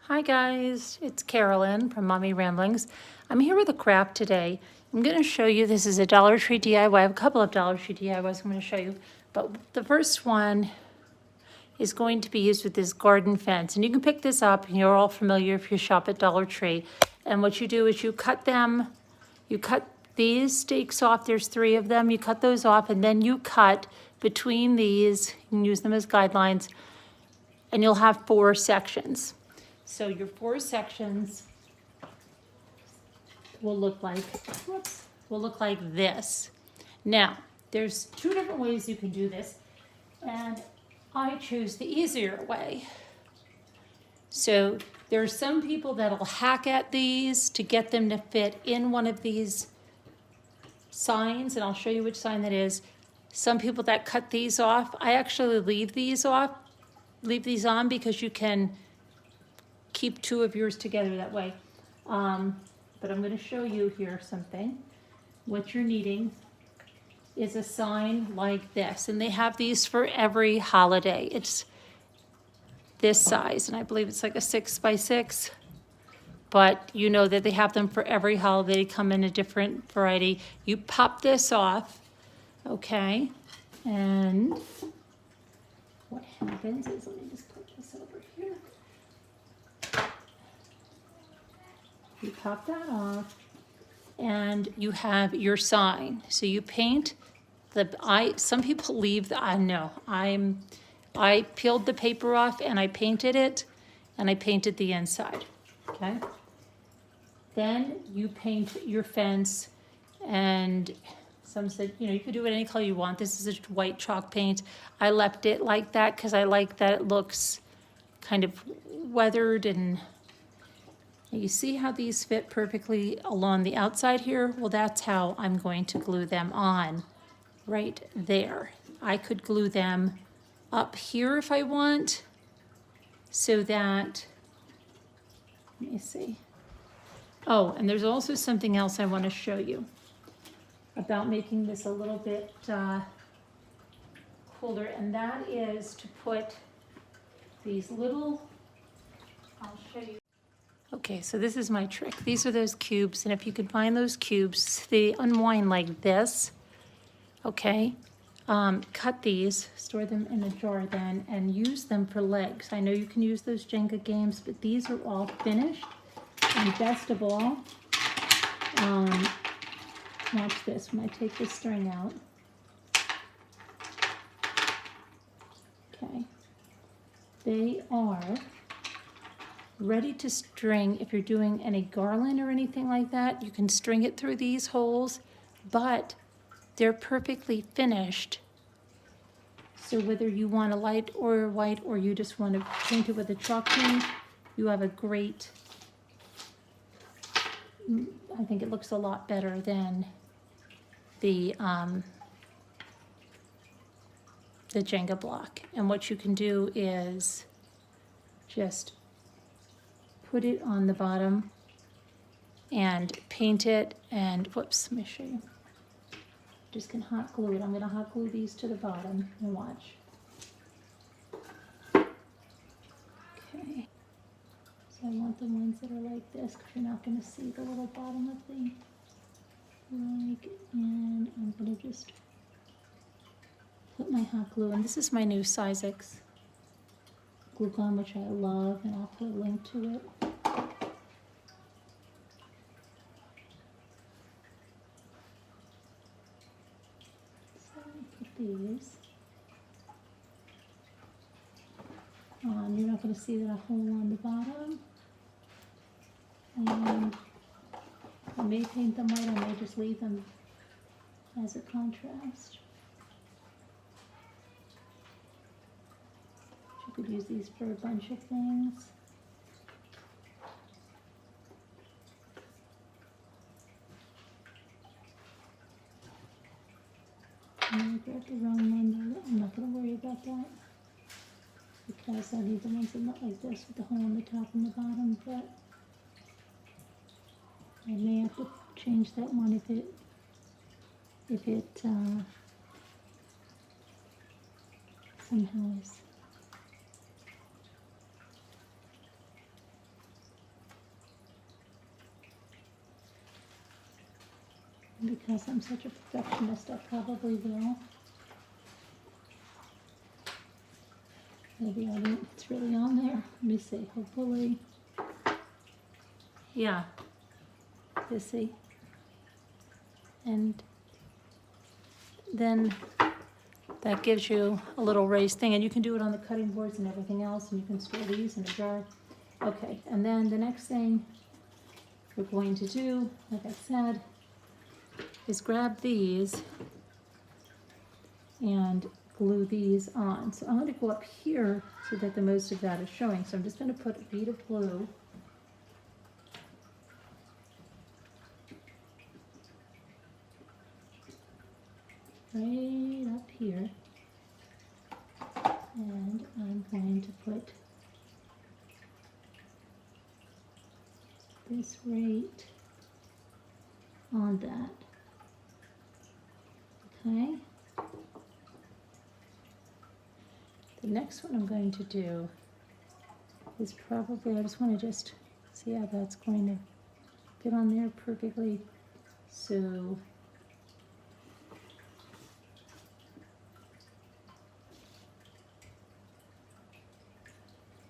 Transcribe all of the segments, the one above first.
Hi guys, it's Carolyn from Mommy Ramblings. I'm here with a craft today. I'm going to show you, this is a Dollar Tree DIY. I have a couple of Dollar Tree DIYs I'm going to show you. But the first one is going to be used with this garden fence. And you can pick this up, and you're all familiar if you shop at Dollar Tree. And what you do is you cut these stakes off. There's 3 of them. You cut those off, and then you cut between these. You can use them as guidelines. And you'll have 4 sections. So your 4 sections will look like this. Now, there's 2 different ways you can do this, and I choose the easier way. So there's some people that'll hack at these to get them to fit in one of these signs, and I'll show you which sign that is. Some people that cut these off, I actually leave these on because you can keep 2 of yours together that way. But I'm going to show you here something. What you're needing is a sign like this, and they have these for every holiday. It's this size, and I believe it's like a 6 by 6, but you know that they have them for every holiday. They come in a different variety. You pop this off, okay, and what happens is, let me just put this over here. You pop that off, and you have your sign. So you paint some people leave I peeled the paper off and I painted it, and I painted the inside, okay? Then you paint your fence, and some said, you could do it any color you want. This is a white chalk paint. I left it like that because I like that it looks kind of weathered, and you see how these fit perfectly along the outside here? Well, that's how I'm going to glue them on, right there. I could glue them up here if I want, so that, let me see. Oh, and there's also something else I want to show you about making this a little bit cooler, and that is to put these little, I'll show you. Okay, so this is my trick. These are those cubes, and if you can find those cubes, they unwind like this, okay? Cut these, store them in a jar then, and use them for legs. I know you can use those Jenga games, but these are all finished. And best of all, watch this when I take this string out. Okay, they are ready to string. If you're doing any garland or anything like that, you can string it through these holes, but they're perfectly finished. So whether you want a light or white, or you just want to paint it with a chalk paint, you have a great, I think it looks a lot better than the Jenga block. And what you can do is just put it on the bottom and paint it, and whoops, let me show you. Just can hot glue it. I'm going to hot glue these to the bottom, and watch. Okay. So I want the ones that are like this, because you're not going to see the little bottom of the leg, and I'm going to just put my hot glue, and this is my new Sizex glue gun, which I love, and I'll put a link to it. So put these on. You're not going to see that hole on the bottom, and I may paint them white, I may just leave them as a contrast. You could use these for a bunch of things. I grabbed the wrong one. I'm not going to worry about that, because I need the ones that look like this with the hole on the top and the bottom, but I may have to change that one if it somehow is because I'm such a perfectionist, I probably will. Maybe I don't, it's really on there. Let me see, hopefully. Yeah, you see. And then that gives you a little raised thing, and you can do it on the cutting boards and everything else, and you can store these in a jar. Okay, and then the next thing we're going to do, like I said, is grab these and glue these on. So I'm going to go up here so that the most of that is showing. So I'm just going to put a bead of glue right up here, and I'm going to put this right on that. Okay. The next one I'm going to do is probably, I just want to just see how that's going to get on there perfectly. So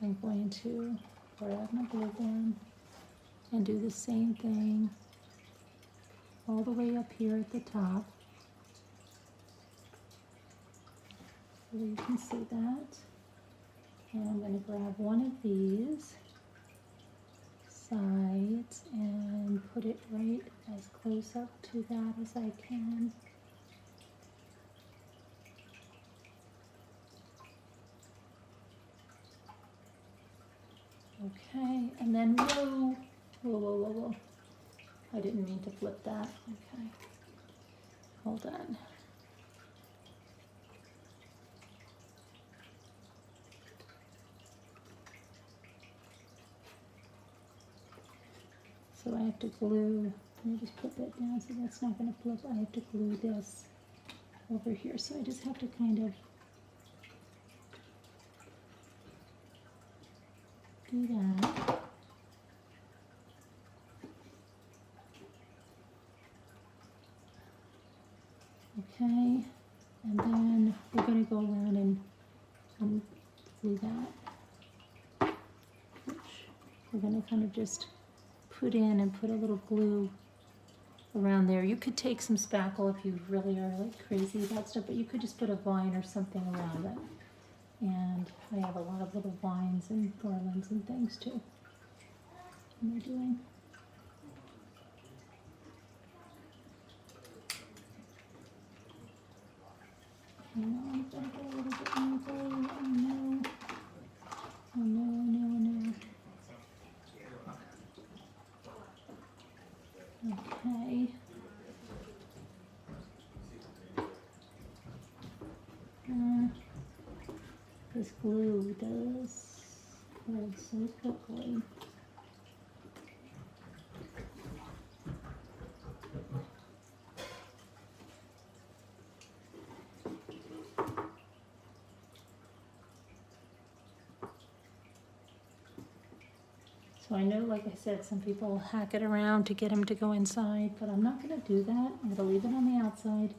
I'm going to grab my glue gun and do the same thing all the way up here at the top. So you can see that. And I'm going to grab one of these sides and put it right as close up to that as I can. Okay, and then whoa. I didn't mean to flip that. Okay, hold on. So I have to glue, let me just put that down so that's not going to flip. I have to glue this over here. So I just have to kind of do that. Okay, and then we're going to go around and glue that, which we're going to kind of just put in and put a little glue around there. You could take some spackle if you really are like crazy about stuff, but you could just put a vine or something around it. And I have a lot of little vines and garlands and things too. What am I doing? Hang on, if I go a little bit more glue. Oh no. Oh no. Okay. This glue does hold so quickly. So I know, like I said, some people hack it around to get them to go inside, but I'm not going to do that. I'm going to leave it on the outside,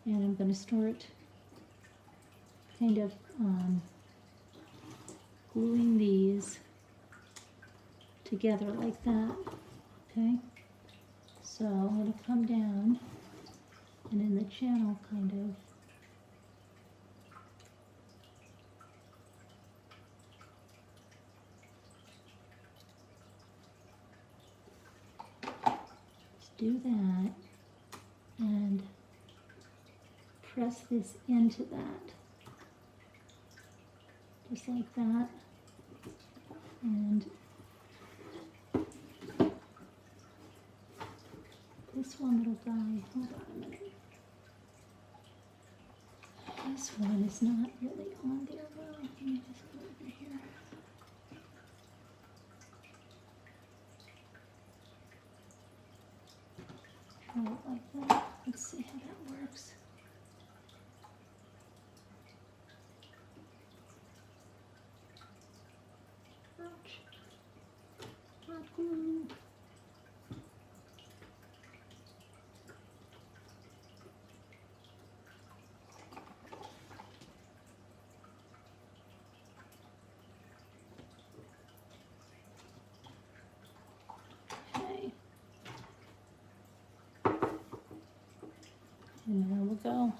and I'm going to start kind of gluing these together like that, okay? So I'm going to come down and in the channel kind of do that and press this into that, just like that, and this one little guy, hold on a minute, this one is not really on there well. Let me just go over here. Like that. Let's see how that works. Ouch. Not glue. And then we'll go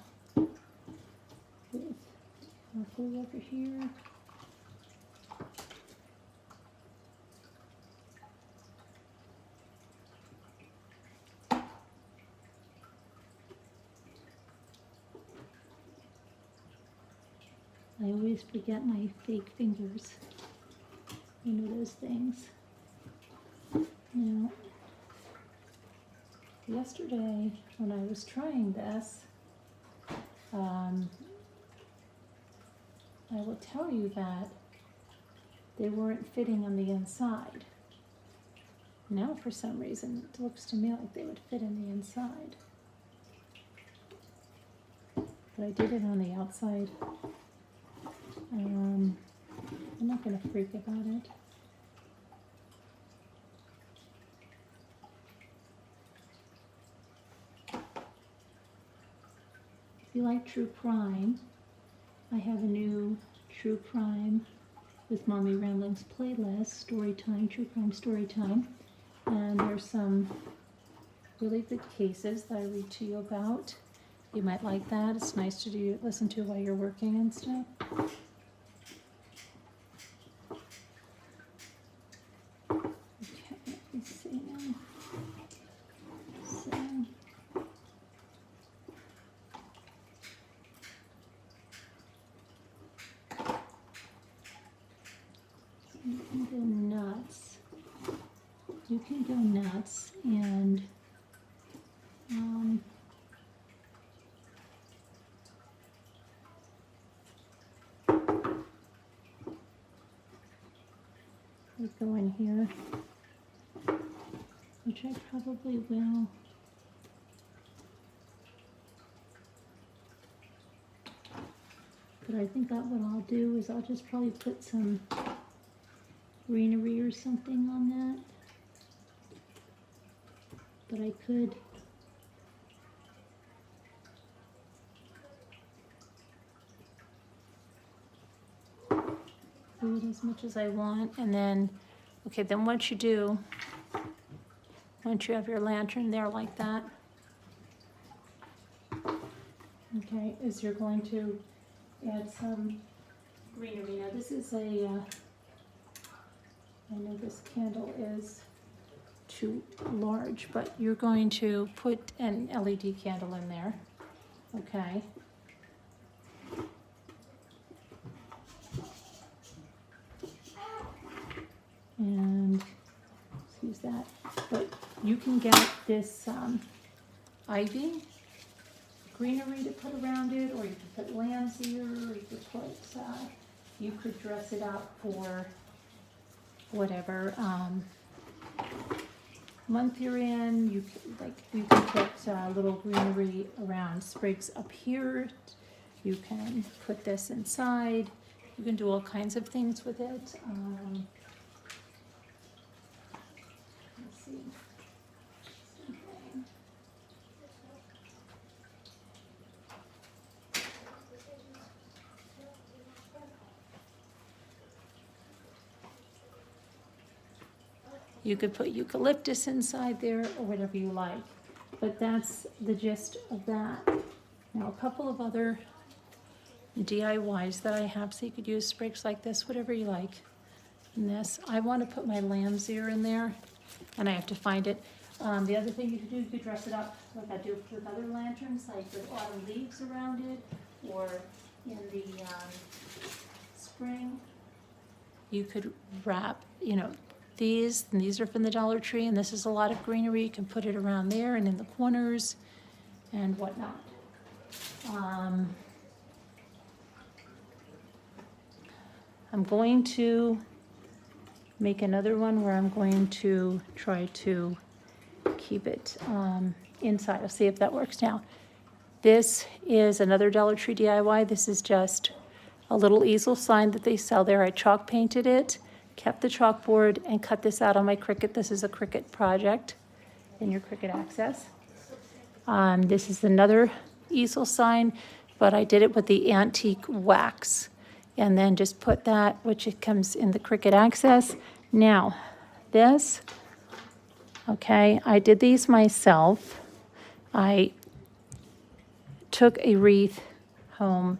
with roughly over here. I always forget my fake fingers. You know those things. Now, yesterday when I was trying this, I will tell you that they weren't fitting on the inside. Now for some reason it looks to me like they would fit in the inside. But I did it on the outside. I'm not going to freak about it. If you like true crime, I have a new true crime with Mommy Ramblings playlist, story time, true crime story time. And there's some really good cases that I read to you about. You might like that. It's nice to listen to while you're working and stuff. Okay, let me see now. So, you can go nuts. You can go nuts and we go in here, which I probably will. But I think that what I'll do is I'll just probably put some greenery or something on that. But I could do it as much as I want. And then, okay, then once you have your lantern there like that, okay, is you're going to add some greenery. Now this is I know this candle is too large, but you're going to put an LED candle in there, okay? And excuse that, but you can get this ivy greenery to put around it, or you could put lamb's ear, or you could put you could dress it up for whatever month you're in. You can put little greenery around sprigs up here. You can put this inside. You can do all kinds of things with it. Let's see. You could put eucalyptus inside there or whatever you like, but that's the gist of that. Now a couple of other DIYs that I have, so you could use sprigs like this, whatever you like. And this, I want to put my lamb's ear in there, and I have to find it. The other thing you could do, you could dress it up like I do with other lanterns, like with autumn leaves around it, or in the spring. You could wrap, these, and these are from the Dollar Tree, and this is a lot of greenery. You can put it around there and in the corners and whatnot. I'm going to make another one where I'm going to try to keep it inside. I'll see if that works now. This is another Dollar Tree DIY. This is just a little easel sign that they sell there. I chalk painted it, kept the chalkboard, and cut this out on my Cricut. This is a Cricut project in your Cricut Access. This is another easel sign, but I did it with the antique wax, and then just put that, which it comes in the Cricut Access. Now, this, okay, I did these myself. I took a wreath home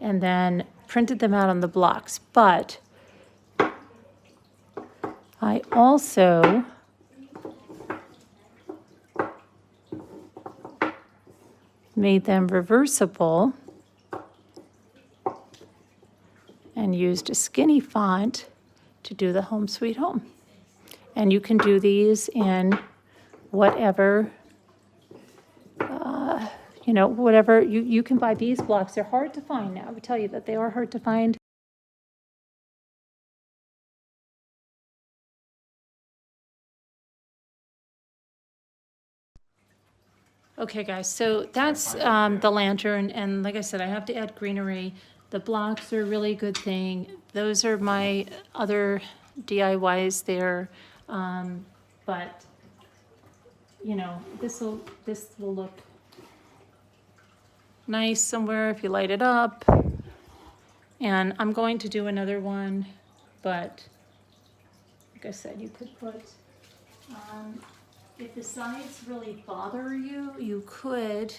and then printed them out on the blocks. But I also made them reversible and used a skinny font to do the Home Sweet Home. And you can do these in whatever, whatever, you can buy these blocks. They're hard to find now. I would tell you that they are hard to find. Okay, guys, so that's the lantern, and like I said, I have to add greenery. The blocks are a really good thing. Those are my other DIYs there, but this will look nice somewhere if you light it up. And I'm going to do another one, but like I said, you could put. If the sides really bother you, you could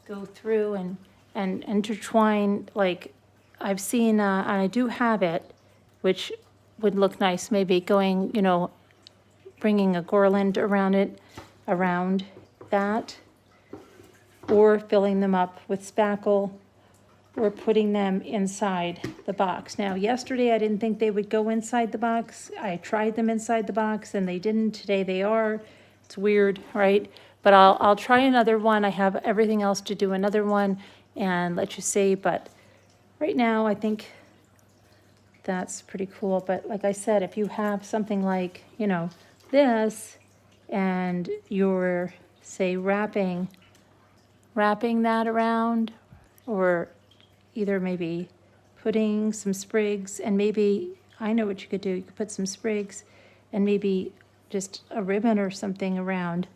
go through and intertwine, like I've seen, and I do have it, which would look nice, maybe going, bringing a garland around that, or filling them up with spackle, or putting them inside the box. Now, yesterday I didn't think they would go inside the box. I tried them inside the box and they didn't. Today they are. It's weird, right? But I'll try another one. I have everything else to do another one and let you see. But right now I think that's pretty cool. But like I said, if you have something like, this, and you're, say, wrapping that around, or either maybe putting some sprigs, and maybe, I know what you could do, you could put some sprigs and maybe just a ribbon or something around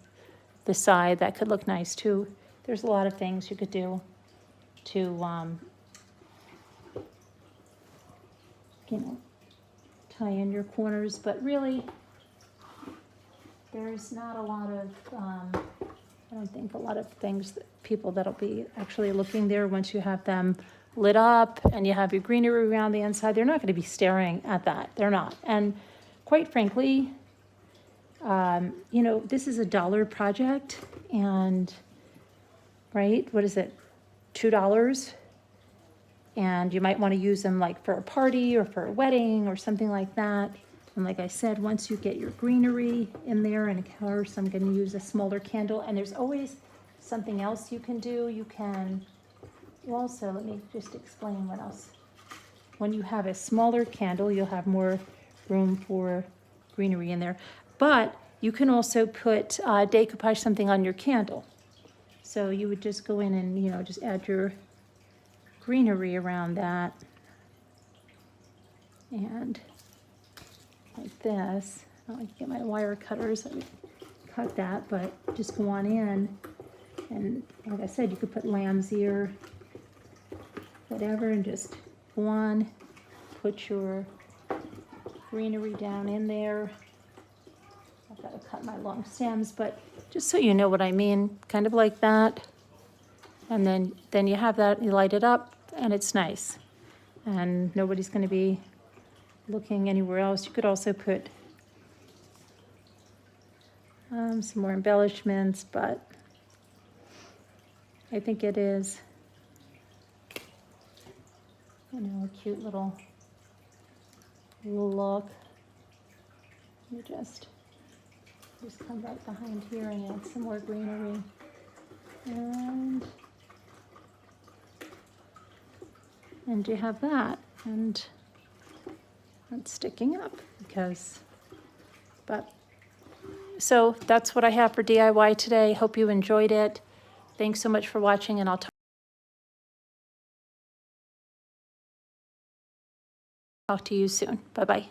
the side. That could look nice too. There's a lot of things you could do to, tie in your corners, but really, there's not a lot of, I don't think a lot of things people that'll be actually looking there once you have them lit up and you have your greenery around the inside. They're not going to be staring at that. They're not. And quite frankly, this is a $1 project, and right, what is it, $2? And you might want to use them like for a party or for a wedding or something like that. And like I said, once you get your greenery in there, and of course I'm going to use a smaller candle, and there's always something else you can do. You also, let me just explain what else. When you have a smaller candle, you'll have more room for greenery in there. But you can also put decoupage something on your candle. So you would just go in and, just add your greenery around that. And like this. I like to get my wire cutters. I would cut that, but just go on in. And like I said, you could put lamb's ear, whatever, and just go on, put your greenery down in there. I've got to cut my long stems, but just so you know what I mean, kind of like that. And then you have that, you light it up, and it's nice. And nobody's going to be looking anywhere else. You could also put some more embellishments, but I think it is, a cute little look. Let me just come right behind here and add some more greenery. And you have that, and it's sticking up so that's what I have for DIY today. Hope you enjoyed it. Thanks so much for watching, and I'll talk to you soon. Bye-bye.